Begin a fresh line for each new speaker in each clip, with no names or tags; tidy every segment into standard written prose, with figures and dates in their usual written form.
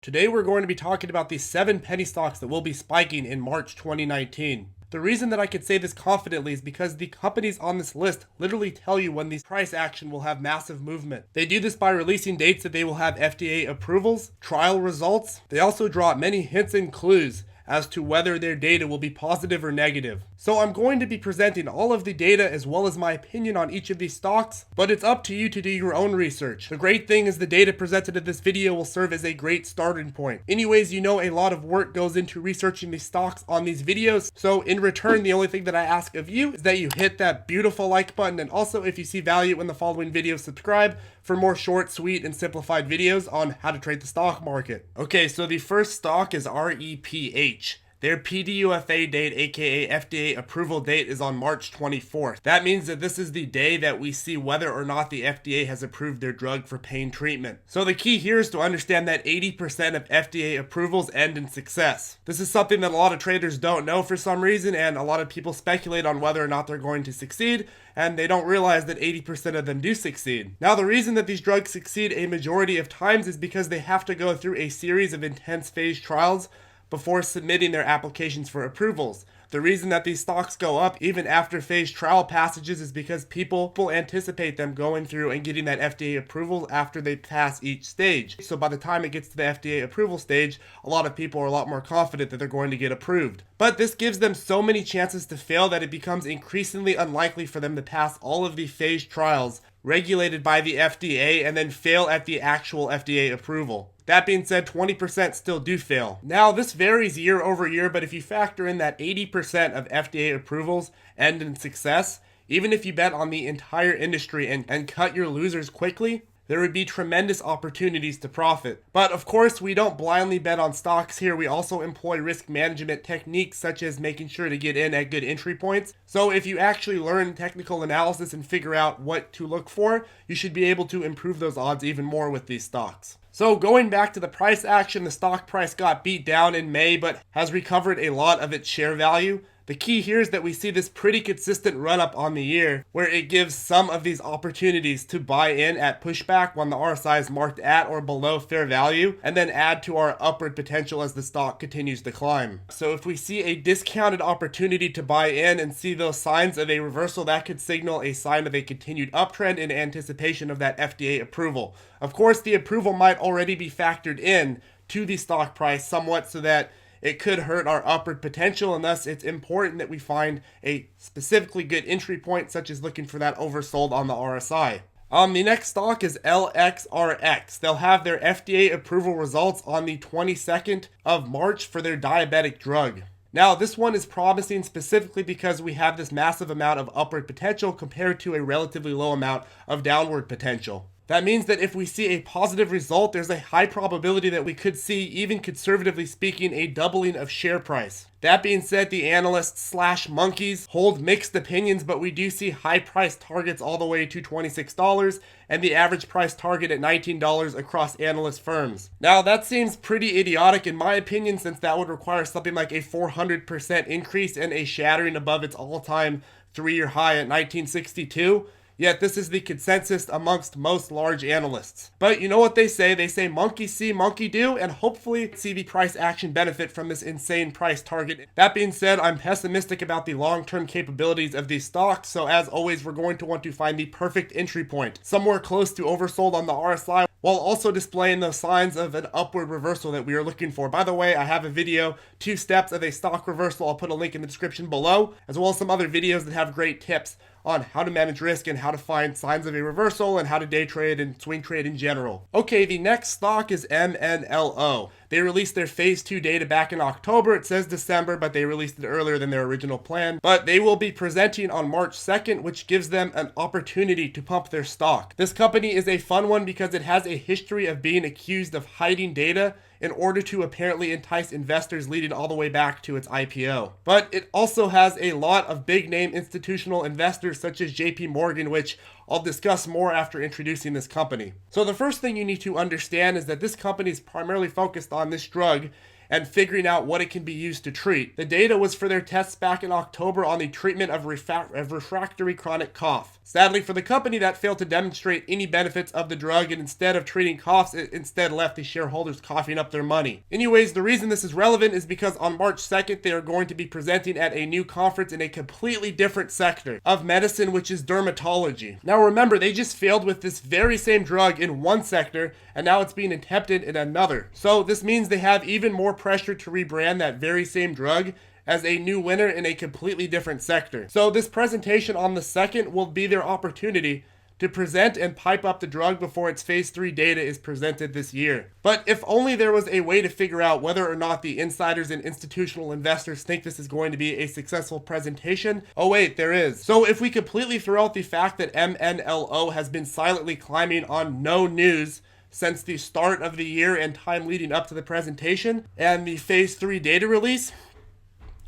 Today we're going to be talking about these 7 penny stocks that will be spiking in March 2019. The reason that I can say this confidently is because the companies on this list literally tell you when these price action will have massive movement. They do this by releasing dates that they will have FDA approvals, trial results. They also drop many hints and clues as to whether their data will be positive or negative. So I'm going to be presenting all of the data as well as my opinion on each of these stocks, but it's up to you to do your own research. The great thing is the data presented in this video will serve as a great starting point. Anyways, you know a lot of work goes into researching these stocks on these videos, so in return the only thing that I ask of you is that you hit that beautiful like button, and also if you see value in the following videos, subscribe for more short, sweet, and simplified videos on how to trade the stock market. Okay, so the first stock is REPH. Their PDUFA date, aka FDA approval date, is on March 24th. That means that this is the day that we see whether or not the FDA has approved their drug for pain treatment. So the key here is to understand that 80% of FDA approvals end in success. This is something that a lot of traders don't know for some reason, and a lot of people speculate on whether or not they're going to succeed, and they don't realize that 80% of them do succeed. Now, the reason that these drugs succeed a majority of times is because they have to go through a series of intense phase trials before submitting their applications for approvals. The reason that these stocks go up even after phase trial passages is because people anticipate them going through and getting that FDA approval after they pass each stage. So by the time it gets to the FDA approval stage, a lot of people are a lot more confident that they're going to get approved. But this gives them so many chances to fail that it becomes increasingly unlikely for them to pass all of the phase trials regulated by the FDA and then fail at the actual FDA approval. That being said, 20% still do fail. Now, this varies year over year, but if you factor in that 80% of FDA approvals end in success, even if you bet on the entire industry and cut your losers quickly, there would be tremendous opportunities to profit. But of course, we don't blindly bet on stocks here. We also employ risk management techniques such as making sure to get in at good entry points. So if you actually learn technical analysis and figure out what to look for, you should be able to improve those odds even more with these stocks. So going back to the price action, the stock price got beat down in May but has recovered a lot of its share value. The key here is that we see this pretty consistent run up on the year where it gives some of these opportunities to buy in at pushback when the RSI is marked at or below fair value, and then add to our upward potential as the stock continues to climb. So if we see a discounted opportunity to buy in and see those signs of a reversal, that could signal a sign of a continued uptrend in anticipation of that FDA approval. Of course, the approval might already be factored in to the stock price somewhat, so that it could hurt our upward potential, and thus it's important that we find a specifically good entry point, such as looking for that oversold on the RSI. The next stock is LXRX. They'll have their FDA approval results on the 22nd of March for their diabetic drug. Now, this one is promising specifically because we have this massive amount of upward potential compared to a relatively low amount of downward potential. That means that if we see a positive result, there's a high probability that we could see, even conservatively speaking, a doubling of share price. That being said, the analysts / monkeys hold mixed opinions, but we do see high price targets all the way to $26 and the average price target at $19 across analyst firms. Now, that seems pretty idiotic in my opinion, since that would require something like a 400% increase and a shattering above its all-time 3-year high at 1962. Yet this is the consensus amongst most large analysts. But you know what they say? They say monkey see, monkey do, and hopefully see the price action benefit from this insane price target. That being said, I'm pessimistic about the long-term capabilities of these stocks, so as always, we're going to want to find the perfect entry point, somewhere close to oversold on the RSI, while also displaying the signs of an upward reversal that we are looking for. By the way, I have a video, 2 steps of a stock reversal. I'll put a link in the description below, as well as some other videos that have great tips on how to manage risk and how to find signs of a reversal and how to day trade and swing trade in general. Okay, the next stock is MLLO. They released their phase 2 data back in October. It says December, but they released it earlier than their original plan. But they will be presenting on March 2nd, which gives them an opportunity to pump their stock. This company is a fun one because it has a history of being accused of hiding data in order to apparently entice investors, leading all the way back to its IPO. But it also has a lot of big name institutional investors such as JP Morgan, which I'll discuss more after introducing this company. So the first thing you need to understand is that this company is primarily focused on this drug, and figuring out what it can be used to treat. The data was for their tests back in October on the treatment of refractory chronic cough. Sadly for the company, that failed to demonstrate any benefits of the drug, and instead of treating coughs, it instead left the shareholders coughing up their money. Anyways, the reason this is relevant is because on March 2nd, they are going to be presenting at a new conference in a completely different sector of medicine, which is dermatology. Now remember, they just failed with this very same drug in one sector, and now it's being attempted in another. So this means they have even more pressure to rebrand that very same drug as a new winner in a completely different sector. So this presentation on the 2nd will be their opportunity to present and pipe up the drug before its phase 3 data is presented this year. But if only there was a way to figure out whether or not the insiders and institutional investors think this is going to be a successful presentation. Oh wait, there is. So if we completely throw out the fact that MLLO has been silently climbing on no news since the start of the year and time leading up to the presentation and the phase 3 data release,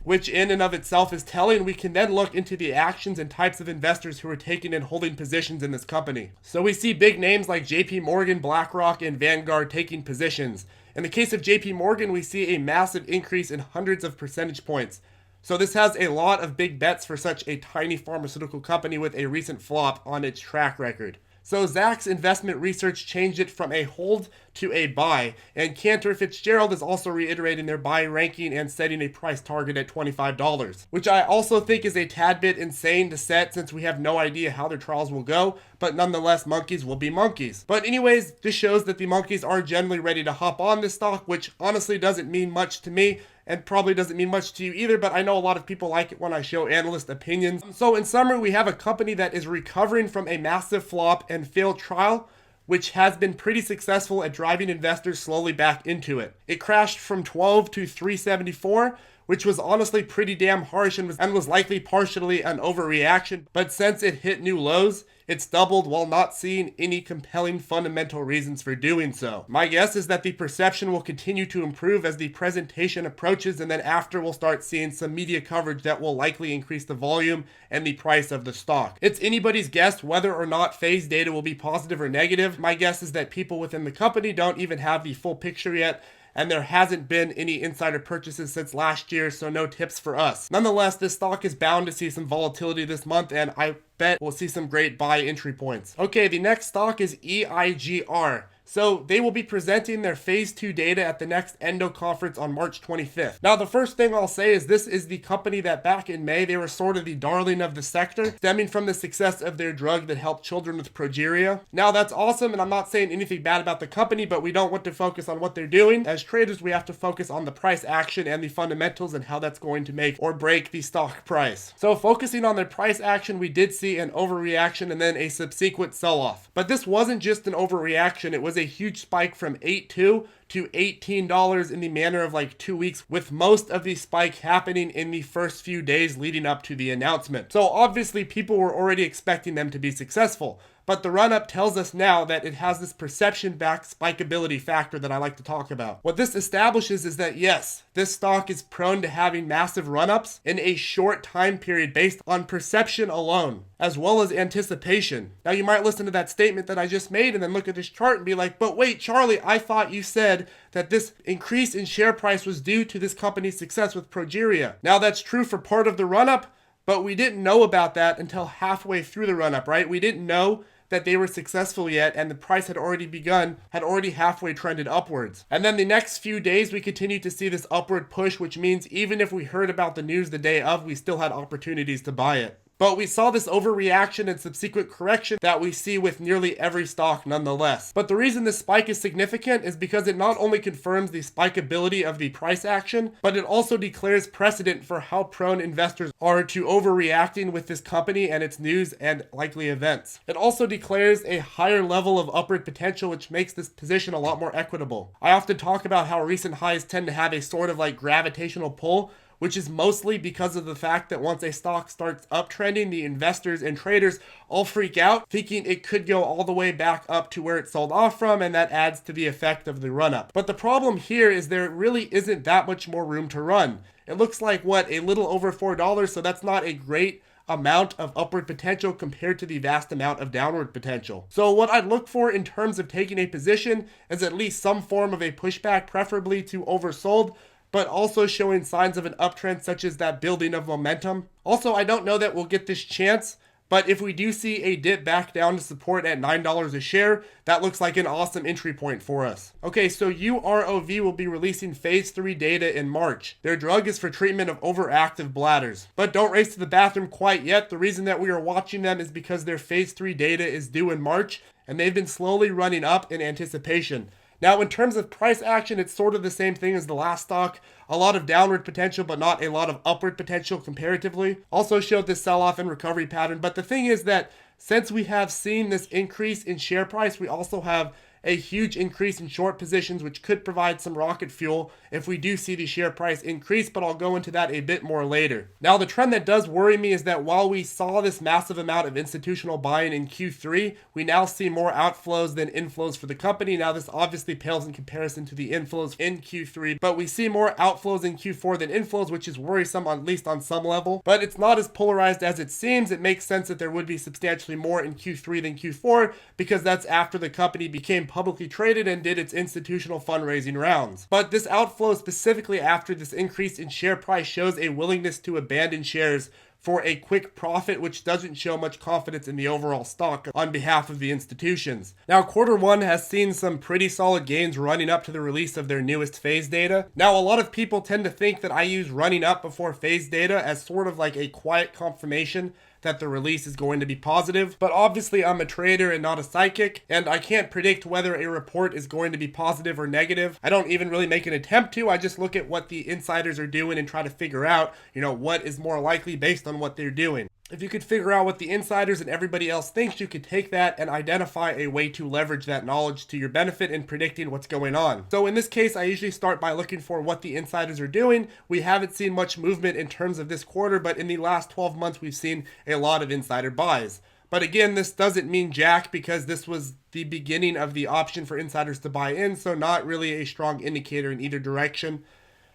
which in and of itself is telling, we can then look into the actions and types of investors who are taking and holding positions in this company. So we see big names like JP Morgan, BlackRock, and Vanguard taking positions. In the case of JP Morgan, we see a massive increase in hundreds of percentage points. So this has a lot of big bets for such a tiny pharmaceutical company with a recent flop on its track record. So Zacks Investment Research changed it from a hold to a buy, and Cantor Fitzgerald is also reiterating their buy ranking and setting a price target at $25, which I also think is a tad bit insane to set since we have no idea how their trials will go, but nonetheless, monkeys will be monkeys. But anyways, this shows that the monkeys are generally ready to hop on this stock, which honestly doesn't mean much to me, and probably doesn't mean much to you either, but I know a lot of people like it when I show analyst opinions. So in summary, we have a company that is recovering from a massive flop and failed trial, which has been pretty successful at driving investors slowly back into it. It crashed from 12 to 374, which was honestly pretty damn harsh and was likely partially an overreaction, but since it hit new lows, it's doubled while not seeing any compelling fundamental reasons for doing so. My guess is that the perception will continue to improve as the presentation approaches, and then after we'll start seeing some media coverage that will likely increase the volume and the price of the stock. It's anybody's guess whether or not phase data will be positive or negative. My guess is that people within the company don't even have the full picture yet, and there hasn't been any insider purchases since last year, so no tips for us. Nonetheless, this stock is bound to see some volatility this month, and I bet we'll see some great buy entry points. Okay, the next stock is EIGR. So they will be presenting their phase 2 data at the next Endo conference on March 25th. Now, the first thing I'll say is this is the company that back in May, they were sort of the darling of the sector, stemming from the success of their drug that helped children with progeria. Now, that's awesome, and I'm not saying anything bad about the company, but we don't want to focus on what they're doing. As traders, we have to focus on the price action and the fundamentals and how that's going to make or break the stock price. So focusing on their price action, we did see an overreaction and then a subsequent sell-off. But this wasn't just an overreaction, it was a huge spike from $8.2 to $18 in the manner of like 2 weeks, with most of the spike happening in the first few days leading up to the announcement. So obviously people were already expecting them to be successful, but the run-up tells us now that it has this perception-backed spikeability factor that I like to talk about. What this establishes is that yes, this stock is prone to having massive run-ups in a short time period based on perception alone, as well as anticipation. Now you might listen to that statement that I just made and then look at this chart and be like, but wait, Charlie, I thought you said that this increase in share price was due to this company's success with progeria. Now that's true for part of the run-up, but we didn't know about that until halfway through the run-up, right? We didn't know that they were successful yet, and the price had already halfway trended upwards. And then the next few days, we continued to see this upward push, which means even if we heard about the news the day of, we still had opportunities to buy it. But we saw this overreaction and subsequent correction that we see with nearly every stock nonetheless. But the reason this spike is significant is because it not only confirms the spikeability of the price action, but it also declares precedent for how prone investors are to overreacting with this company and its news and likely events. It also declares a higher level of upward potential, which makes this position a lot more equitable. I often talk about how recent highs tend to have a sort of like gravitational pull, which is mostly because of the fact that once a stock starts uptrending, the investors and traders all freak out, thinking it could go all the way back up to where it sold off from, and that adds to the effect of the run-up. But the problem here is there really isn't that much more room to run. It looks like, a little over $4, so that's not a great amount of upward potential compared to the vast amount of downward potential. So what I'd look for in terms of taking a position is at least some form of a pushback, preferably to oversold, but also showing signs of an uptrend such as that building of momentum. Also, I don't know that we'll get this chance, but if we do see a dip back down to support at $9 a share, that looks like an awesome entry point for us. Okay, so UROV will be releasing phase 3 data in March. Their drug is for treatment of overactive bladders. But don't race to the bathroom quite yet. The reason that we are watching them is because their phase 3 data is due in March, and they've been slowly running up in anticipation. Now, in terms of price action, it's sort of the same thing as the last stock. A lot of downward potential, but not a lot of upward potential comparatively. Also showed this sell-off and recovery pattern. But the thing is that since we have seen this increase in share price, we also have a huge increase in short positions, which could provide some rocket fuel if we do see the share price increase, but I'll go into that a bit more later. Now, the trend that does worry me is that while we saw this massive amount of institutional buying in Q3, we now see more outflows than inflows for the company. Now, this obviously pales in comparison to the inflows in Q3, but we see more outflows in Q4 than inflows, which is worrisome, at least on some level. But it's not as polarized as it seems. It makes sense that there would be substantially more in Q3 than Q4, because that's after the company became publicly traded and did its institutional fundraising rounds. But this outflow specifically after this increase in share price shows a willingness to abandon shares for a quick profit, which doesn't show much confidence in the overall stock on behalf of the institutions. Now, Q1 has seen some pretty solid gains running up to the release of their newest phase data. Now, a lot of people tend to think that I use running up before phase data as sort of like a quiet confirmation that the release is going to be positive. But obviously I'm a trader and not a psychic, and I can't predict whether a report is going to be positive or negative. I don't even really make an attempt to. I just look at what the insiders are doing and try to figure out, what is more likely based on what they're doing. If you could figure out what the insiders and everybody else thinks, you could take that and identify a way to leverage that knowledge to your benefit in predicting what's going on. So in this case, I usually start by looking for what the insiders are doing. We haven't seen much movement in terms of this quarter, but in the last 12 months, we've seen a lot of insider buys. But again, this doesn't mean jack because this was the beginning of the option for insiders to buy in, so not really a strong indicator in either direction.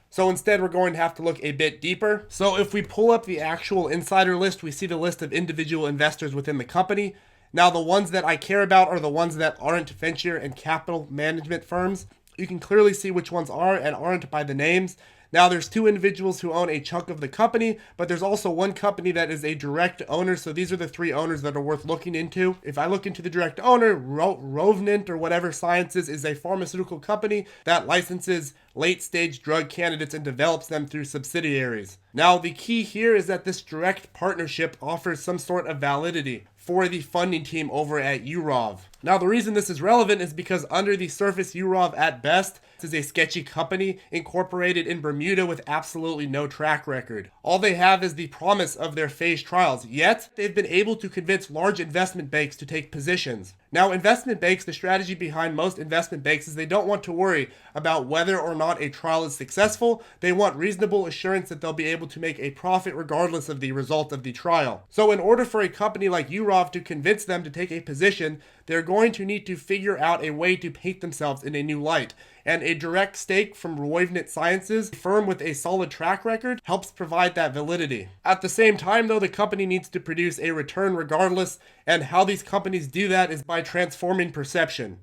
So instead, we're going to have to look a bit deeper. So if we pull up the actual insider list, we see the list of individual investors within the company. Now, the ones that I care about are the ones that aren't venture and capital management firms. You can clearly see which ones are and aren't by the names. Now, there's 2 individuals who own a chunk of the company, but there's also one company that is a direct owner. So these are the 3 owners that are worth looking into. If I look into the direct owner, Rovenant or whatever Sciences is a pharmaceutical company that licenses late-stage drug candidates and develops them through subsidiaries. Now, the key here is that this direct partnership offers some sort of validity for the funding team over at UROV. Now, the reason this is relevant is because under the surface, UROV at best is a sketchy company incorporated in Bermuda with absolutely no track record. All they have is the promise of their phase trials, yet they've been able to convince large investment banks to take positions. Now, investment banks, the strategy behind most investment banks is they don't want to worry about whether or not a trial is successful. They want reasonable assurance that they'll be able to make a profit regardless of the result of the trial. So in order for a company like UROV to convince them to take a position, they're going to need to figure out a way to paint themselves in a new light. And a direct stake from Roivant Sciences, a firm with a solid track record, helps provide that validity. At the same time, though, the company needs to produce a return regardless, and how these companies do that is by transforming perception.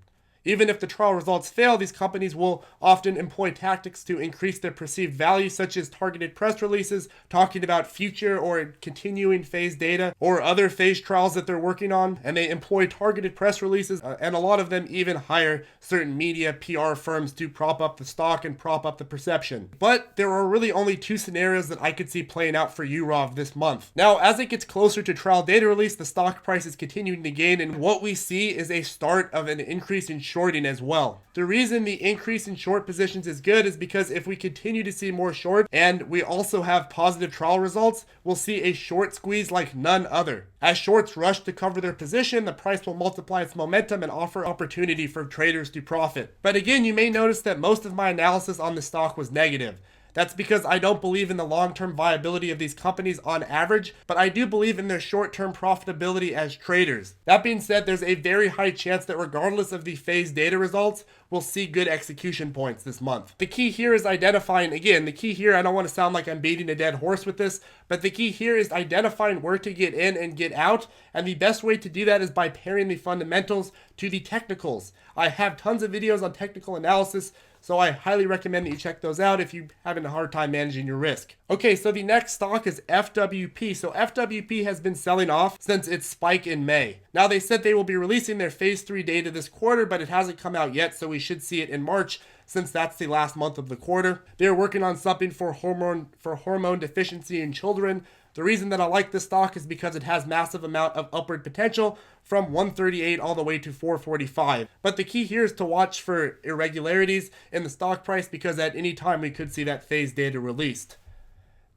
Even if the trial results fail, these companies will often employ tactics to increase their perceived value, such as targeted press releases talking about future or continuing phase data or other phase trials that they're working on. And they employ targeted press releases, and a lot of them even hire certain media PR firms to prop up the stock and prop up the perception. But there are really only 2 scenarios that I could see playing out for UROV this month. Now, as it gets closer to trial data release, the stock price is continuing to gain, and what we see is a start of an increase in shorting as well. The reason the increase in short positions is good is because if we continue to see more short and we also have positive trial results, we'll see a short squeeze like none other. As shorts rush to cover their position, the price will multiply its momentum and offer opportunity for traders to profit. But again, you may notice that most of my analysis on the stock was negative. That's because I don't believe in the long-term viability of these companies on average, but I do believe in their short-term profitability as traders. That being said, there's a very high chance that regardless of the phase data results, we'll see good execution points this month. The key here is identifying, again, the key here, I don't want to sound like I'm beating a dead horse with this, but the key here is identifying where to get in and get out, and the best way to do that is by pairing the fundamentals to the technicals. I have tons of videos on technical analysis, So I highly recommend that you check those out if you're having a hard time managing your risk. Okay, so the next stock is FWP. So FWP has been selling off since its spike in May. Now they said they will be releasing their phase 3 data this quarter, but it hasn't come out yet, so we should see it in March, since that's the last month of the quarter. They're working on something for hormone deficiency in children. The reason that I like this stock is because it has massive amount of upward potential from 138 all the way to 445. But the key here is to watch for irregularities in the stock price, because at any time we could see that phase data released.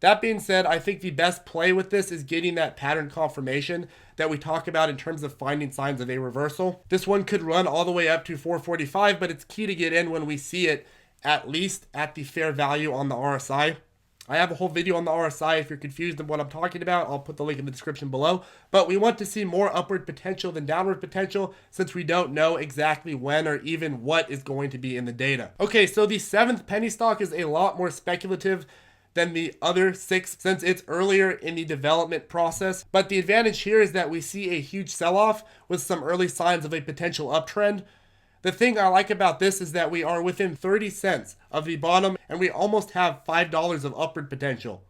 That being said, I think the best play with this is getting that pattern confirmation that we talk about in terms of finding signs of a reversal. This one could run all the way up to 445, but it's key to get in when we see it at least at the fair value on the RSI. I have a whole video on the RSI. If you're confused on what I'm talking about, I'll put the link in the description below. But we want to see more upward potential than downward potential, since we don't know exactly when or even what is going to be in the data. Okay, so the 7th penny stock is a lot more speculative than the other 6, since it's earlier in the development process. But the advantage here is that we see a huge sell-off with some early signs of a potential uptrend. The thing I like about this is that we are within 30 cents of the bottom, and we almost have $5 of upward potential.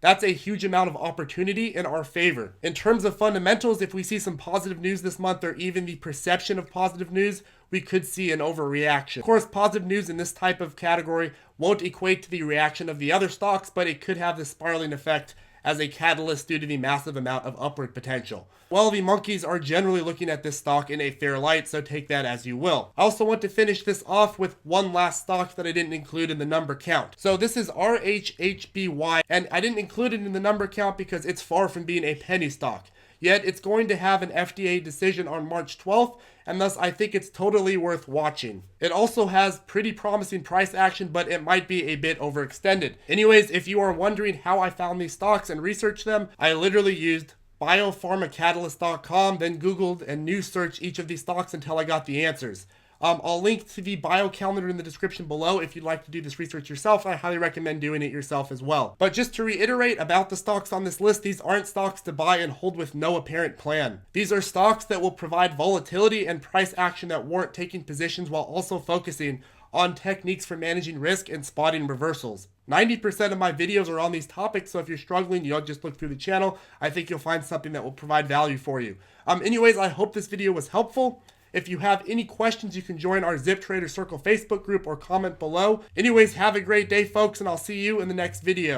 That's a huge amount of opportunity in our favor. In terms of fundamentals, if we see some positive news this month, or even the perception of positive news, we could see an overreaction. Of course, positive news in this type of category won't equate to the reaction of the other stocks, but it could have the spiraling effect as a catalyst due to the massive amount of upward potential. Well, the monkeys are generally looking at this stock in a fair light, so take that as you will. I also want to finish this off with one last stock that I didn't include in the number count. So this is REPH, and I didn't include it in the number count because it's far from being a penny stock. Yet it's going to have an FDA decision on March 12th, and thus I think it's totally worth watching. It also has pretty promising price action, but it might be a bit overextended. Anyways, if you are wondering how I found these stocks and researched them, I literally used biopharmacatalyst.com, then Googled and news searched each of these stocks until I got the answers. I'll link to the bio calendar in the description below if you'd like to do this research yourself. I highly recommend doing it yourself as well. But just to reiterate about the stocks on this list, these aren't stocks to buy and hold with no apparent plan. These are stocks that will provide volatility and price action that warrant taking positions, while also focusing on techniques for managing risk and spotting reversals. 90% of my videos are on these topics, so if you're struggling, you don't just look through the channel. I think you'll find something that will provide value for you. Anyways, I hope this video was helpful. If you have any questions, you can join our ZipTrader Circle Facebook group or comment below. Anyways, have a great day, folks, and I'll see you in the next video.